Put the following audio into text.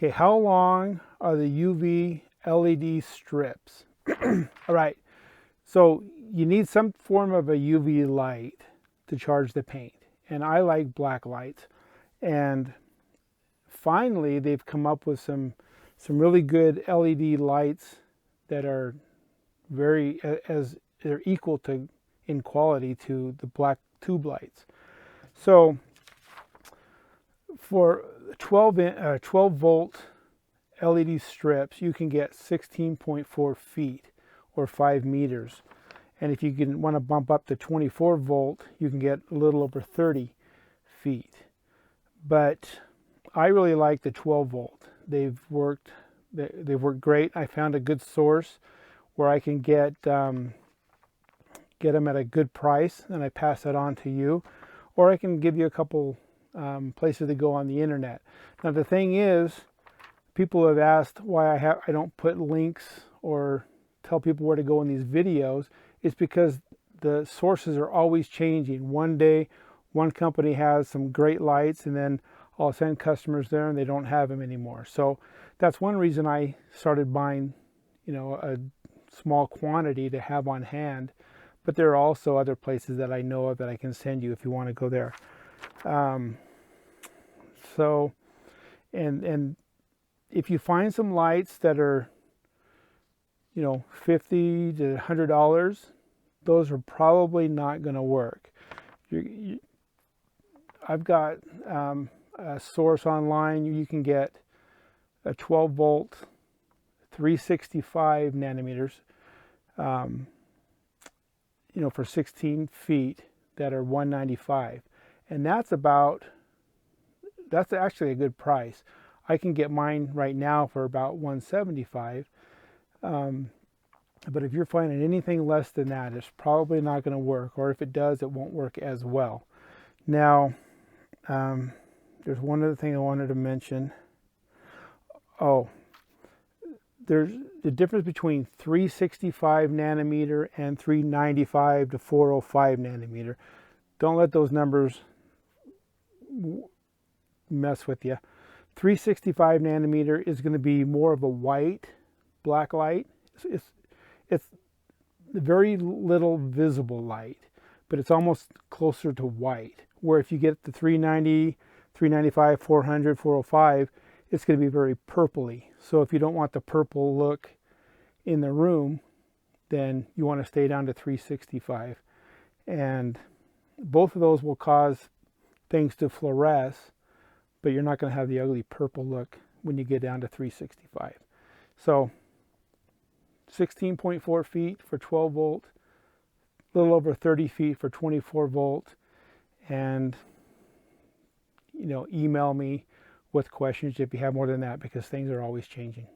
Okay, how long are the UV LED strips? All right, so you need some form of a UV light to charge the paint. And I like Blacklight. And finally, they've come up with some really good LED lights that are as they're equal to in quality to the black tube lights. So for 12 volt LED strips, you can get 16.4 feet or 5 meters. And if you want to bump up to 24 volt, you can get a little over 30 feet. But I really like the 12 volt. They've worked great. I found a good source where I can get them at a good price, and I pass that on to you, or I can give you a couple places to go on the internet. Now the thing is, people have asked why I don't put links or tell people where to go in these videos. It's because the sources are always changing. One day, one company has some great lights, and then I'll send customers there and they don't have them anymore. So that's one reason I started buying, a small quantity to have on hand. But there are also other places that I know of that I can send you if you want to go there. And if you find some lights that are, $50 to $100, those are probably not going to work. I've got a source online. You can get a 12 volt, 365 nanometers, for 16 feet that are $195, and that's actually a good price. I can get mine right now for about $175. But if you're finding anything less than that, it's probably not going to work, or if it does, it won't work as well. Now, there's one other thing I wanted to mention. Oh, there's the difference between 365 nanometer and 395 to 405 nanometer. Don't let those numbers mess with you. 365 nanometer is going to be more of a white black light. It's very little visible light, but it's almost closer to white. Where if you get the 390, 395, 400, 405, it's going to be very purpley. So if you don't want the purple look in the room, then you want to stay down to 365. And both of those will cause things to fluoresce, but you're not going to have the ugly purple look when you get down to 365. So 16.4 feet for 12 volt, a little over 30 feet for 24 volt, and email me with questions if you have more than that, because things are always changing.